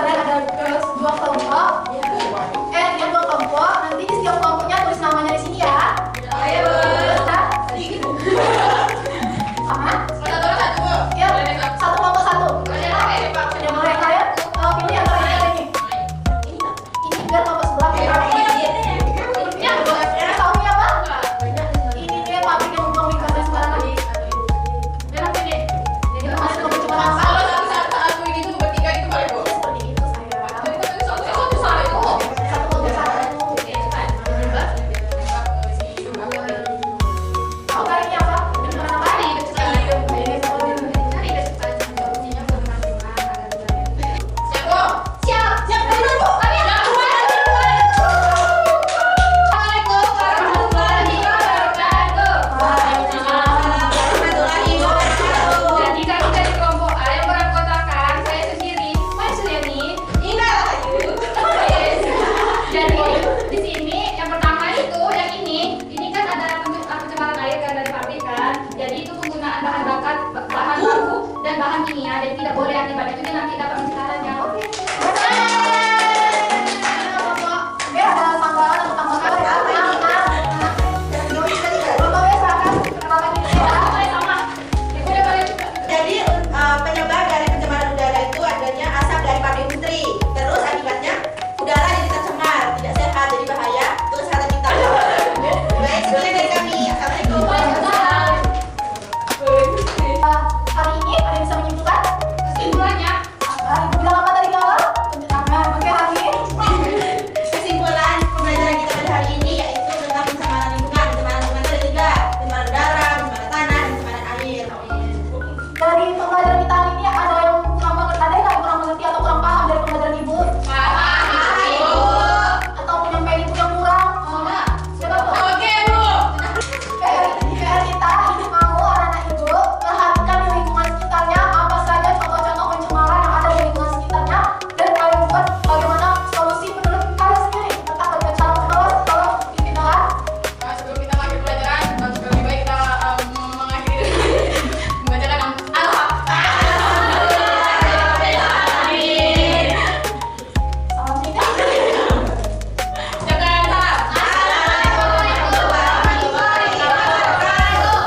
kalian ada dua kelompok. Yang dua kelompok, nanti di setiap kelompoknya tulis namanya di sini ya. Ayo, sama? Ya, satu kelompok satu. Sudah mulai kalian pilih yang lainnya ini. Ini biar kelompok sebelah. Bahan kimia dan tidak boleh akibatnya juga nanti dapat pencemarannya. Oke. Biar ada tanggalan atau tambahkan ya. Jadi penyebab dari pencemaran udara itu adanya asap dari pabrik industri. Terus akibatnya udara jadi tercemar, tidak sehat, jadi bahaya untuk kesehatan kita. Baik, sekian dari kami. Assalamualaikum. Hari ini ada yang bisa menyimpulkan? Kesimpulannya, Bilang apa tadi awal? Oke, hari ini Kesimpulan pembelajaran kita pada hari ini yaitu tentang pencemaran lingkungan. Pencemaran lingkungan itu ada tiga: pencemaran udara, pencemaran tanah, dan pencemaran air. dari pembelajaran kita hari ini ada yang kurang mengerti, ada yang kurang mengerti atau kurang paham dari pembelajaran ibu? Atau penyampaian ibu yang kurang? Siapa tuh? oke Bu. PR kita ini mau anak-anak ibu perhatikan di lingkungan sekitarnya apa saja contoh-contoh pencemaran yang ada di lingkungan sekitarnya dan kalian buat bagaimana solusi menurut kalian sendiri tentang cara mengelola kalau ditindak. Sebelum kita mengakhiri pelajaran, lebih baik kita mengakhiri membacakan Salam tinggal. Jakarta. Makasih Bu. Assalamualaikum warahmatullahi wabarakatuh.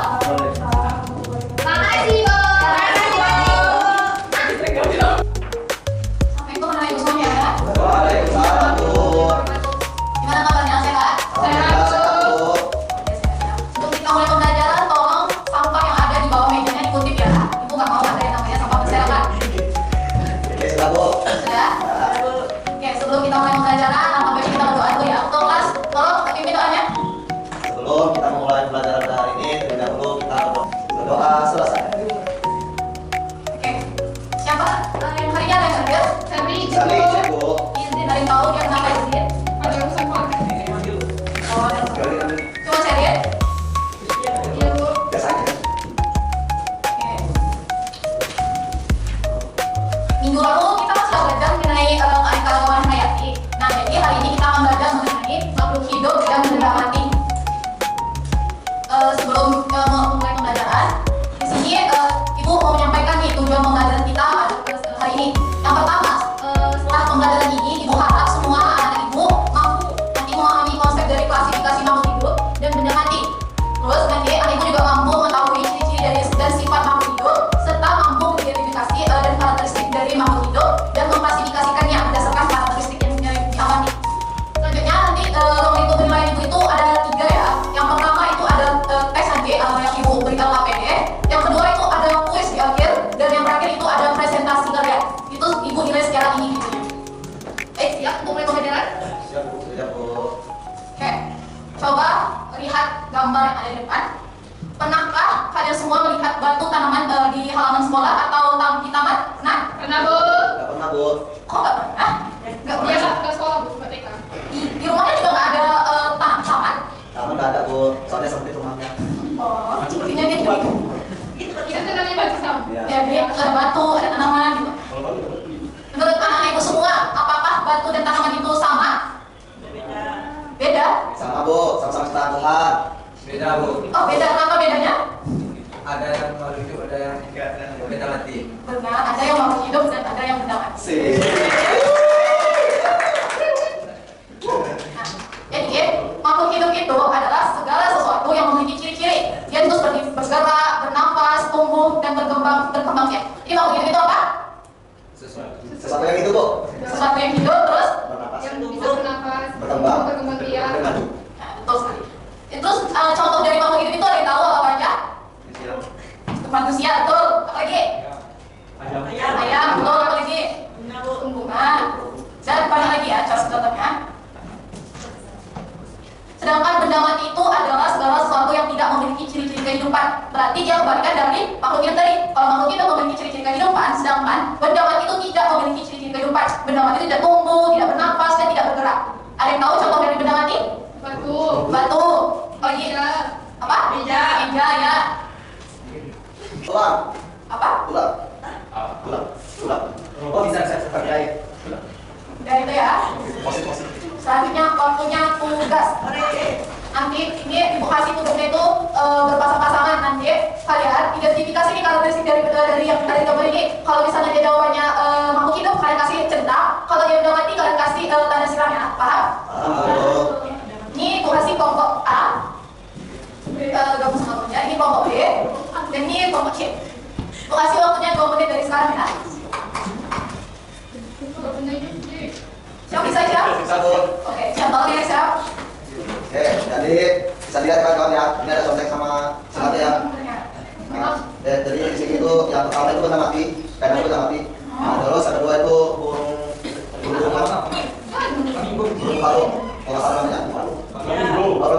Waalaikumsalam, Bu. Gimana kabarnya, sehat? Sehat Bu. Untuk kita mulai pembelajaran, tolong sampah yang ada di bawah mejanya dikutip ya. Ibu nggak mau ada yang namanya sampah berserakan. Oke, sudah, Bu. Sudah? Oke, sebelum kita mulai pembelajaran, langkah baik kita berdoa dulu ya. Untuk kelas, tolong pimpin doanya. Sebelum kita memulai pelajaran pada hari ini, terlebih dahulu kita berdoa selesai. Oke, siapa yang hari ini ada yang hadir? Sabri, Sali, cek, Bu. Izin dari tahu dia kenapa izin? ada urusan keluarga. Oh, Sekali kami coba cari. Iya Bu. biasanya. Oke. Minggu lalu kita sudah belajar mengenai keanekaragaman hayati. Nah, jadi hari ini kita akan belajar mengenai makhluk hidup dan benda mati. Sebelum memulai pembelajaran, di sini Ibu mau menyampaikan nih tujuan pembelajaran kita pada hari ini. Yang pertama, setelah pembelajaran ini, Ibu harap semua anak Ibu mampu nanti memahami konsep dari klasifikasi makhluk hidup dan benda mati. Terus nanti anak Ibu juga mampu mengetahui ciri-ciri dan sifat makhluk hidup serta mampu mengidentifikasi dan karakteristik dari makhluk hidup dan mengklasifikasikannya berdasarkan karakteristik yang diamati. Selanjutnya nanti ruang lingkup penilaian Ibu itu ada tiga ya. Yang pertama itu ada tes HJ yang Ibu berikan KPD. Yang kedua itu ada kuis di akhir dan yang terakhir itu ada presentasi karya. Itu Ibu nilai secara individu. Siap untuk mulai pembelajaran? Siap, Bu. Siap, Bu. Oke, coba lihat gambar yang ada di depan. Pernahkah kalian semua melihat batu tanaman di halaman sekolah atau di taman? Pernah? Pernah Bu. Nggak pernah, Bu. Kok nggak pernah? Nggak Dia pernah. ke sekolah Bu, ke TK. Di rumahnya juga nggak ada taman? Taman nggak ada, Bu. Soalnya seperti rumahnya. Oh, sepertinya dia juga. Itu namanya batu sama. Ya, dia ada batu, ada tanaman gitu. Menurut anak ibu semua, apakah batu dan tanaman itu sama? Beda? Sama, Bu. Sama-sama ciptaan Tuhan. Beda Bu, Oh, beda. Kenapa bedanya? ada yang makhluk hidup, ada yang beda mati. Benar, ada yang makhluk hidup dan ada yang benda mati. Sip. hidup Bu. Sesuatu yang hidup terus Bernapas. Yang bisa bernafas, Berkembang. berkembang biak. Bermaju. nah, betul sekali. Terus contoh dari makhluk hidup itu ada yang tahu apa aja? Siap. Manusia, betul. Apa lagi? Ayam, betul. Apa lagi? Tumbuhan. Dan banyak lagi ya contohnya. Sedangkan benda mati itu adalah segala sesuatu yang tidak memiliki ciri-ciri kehidupan. Berarti dia kebalikan dari makhluk hidup tadi. Kalau makhluk hidup memiliki ciri-ciri kehidupan, sedangkan benda mati itu tidak memiliki ciri-ciri kehidupan. Benda mati itu tidak tumbuh, tidak bernafas, dan tidak bergerak. Ada yang tahu contoh dari benda mati? Batu. Batu. Oh iya. Apa? Meja. Meja ya. Tulang. Apa? Tulang. Tulang. Oh bisa pakai air. Tulang. Dan itu ya. Positif. Selanjutnya waktunya tugas. Nanti ini ibu kasih tugasnya itu berpasang-pasangan. Nanti kalian identifikasi nih karakteristik dari yang dari gambar ini. Kalau misalnya dia jawabannya makhluk hidup, kalian kasih centang. Kalau dia udah mati, kalian kasih tanda silang ya. Paham? Ini ibu kasih kelompok A. Gabung sama kelompoknya. Ini kelompok B. Dan ini kelompok C. Ibu kasih waktunya 2 menit dari sekarang ya. Siap bisa siap? Bisa Bu. Oke, siap tolong ya siap. Oke, jadi bisa dilihat kawan-kawan ya. Ini ada contek sama sengaja ya. Nah, jadi di sini itu yang pertama itu benda mati, kadang benda mati. Nah, terus ada dua itu burung palu. Kalau salah namanya palu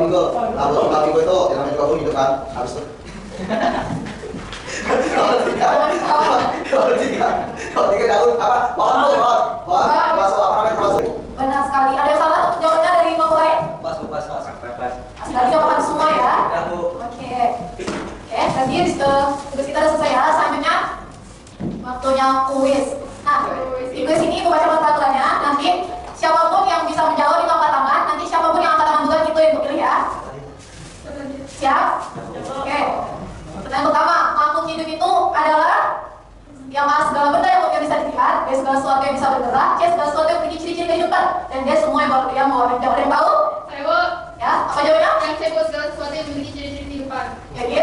minggu. Nah, burung palu minggu itu yang namanya juga burung hidup kan. Habis itu. Kalau tiga daun apa? Pohon masuk apa namanya masuk? Benar sekali. Ada yang salah jawabannya dari kelompok lain? Pas. Sekali jawaban semua ya. Ya Bu. Oke. Tadi tugas kita udah selesai ya. Selanjutnya waktunya kuis. Nah, di kuis ini ibu baca peraturannya. Nanti siapapun yang bisa menjawab itu angkat tangan. Nanti siapapun yang angkat tangan duluan itu yang pilih ya. Siap? Oke. Pertanyaan pertama, makhluk hidup itu adalah yang A segala benda yang bisa dilihat, B segala sesuatu yang bisa bergerak, C segala sesuatu yang memiliki ciri-ciri kehidupan, dan D semua yang mau jawab. Ada yang tahu? Saya Bu. Ya, apa jawabannya? Yang saya Bu segala sesuatu yang memiliki ciri-ciri kehidupan. Jadi,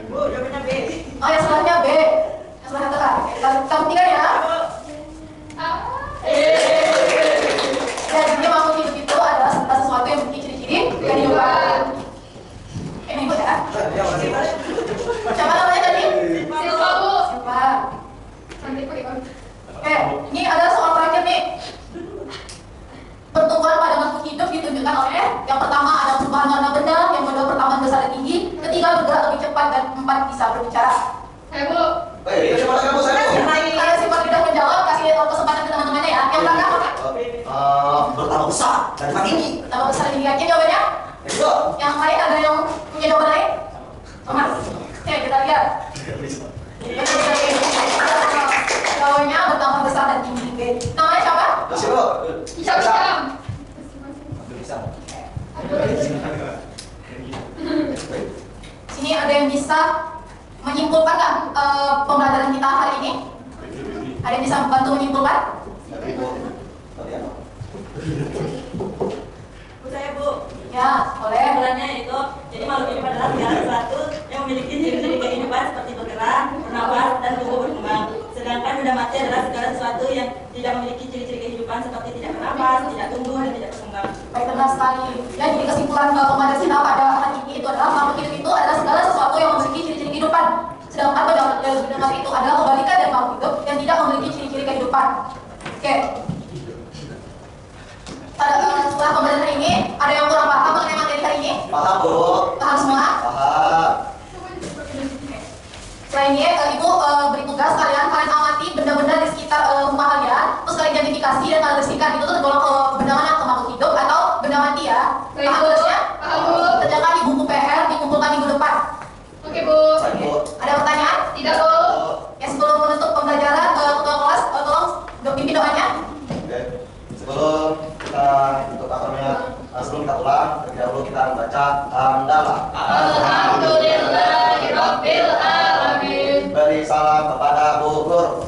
Bu, jawabannya B. oh yang sebelahnya B, yang sebelah tengah. Kita buktikan ya. Jadi makhluk hidup itu adalah segala sesuatu yang memiliki ciri-ciri kehidupan. Ini ikut ya. Siapa namanya tadi? Silva Bu. Siapa? Nanti pakai bang. Ini ada soal terakhir nih. Pertumbuhan pada makhluk hidup ditunjukkan oleh yang pertama ada perubahan warna benda, yang kedua pertama besar dan tinggi, ketiga bergerak lebih cepat, dan 4 bisa berbicara. Saya Bu. Kesempatan kamu saya Bu. Kalian simpan tidak menjawab, kasih kesempatan ke teman-temannya ya. Yang belakang apa? Bertambah besar dan makin tinggi. Tambah besar tinggi aja jawabannya. Itu. Yang lain ada yang punya jawaban lain? Mas, kita lihat. Jawabannya bertambah besar dan tinggi. Namanya siapa? Terus Bu. Syam. Sini ada yang bisa menyimpulkan nggak pembelajaran kita hari ini? Ada yang bisa membantu menyimpulkan? Bu, saya Bu. Ya, boleh. Kesimpulannya itu, jadi makhluk hidup adalah segala sesuatu yang memiliki ciri-ciri kehidupan seperti bergerak, bernafas, dan tumbuh berkembang. Sedangkan benda mati adalah segala sesuatu yang tidak memiliki ciri-ciri kehidupan seperti tidak bernafas, tidak tumbuh, dan tidak berkembang. Baik, benar sekali. Ya, jadi kesimpulan pembelajaran kita pada hari ini itu adalah makhluk hidup itu adalah segala sesuatu yang memiliki ciri-ciri kehidupan. Sedangkan benda mati itu adalah kebalikan dari makhluk hidup yang tidak memiliki ciri-ciri kehidupan. Oke. Setelah pembelajaran ini, ada yang kurang paham mengenai materi hari ini? Paham Bu. Paham semua? Paham. Selain ini, Ibu beri tugas kalian amati benda-benda di sekitar rumah kalian, terus kalian identifikasi dan kalian bersihkan itu tergolong benda mana, ke makhluk hidup atau benda mati ya. Baik, Paham Bu. tugasnya? Paham, Bu. Kerjakan di buku PR, dikumpulkan minggu depan. Oke Bu. Baik Bu. Ada pertanyaan? Tidak Bu. Ya, sebelum menutup pembelajaran, ketua kelas tolong pimpin doanya. Oke. Sebelum kita untuk akhirnya sebelum kita pulang, terlebih dahulu kita membaca hamdalah. Alhamdulillahirabbil alamin. Beri salam kepada Bu Nur.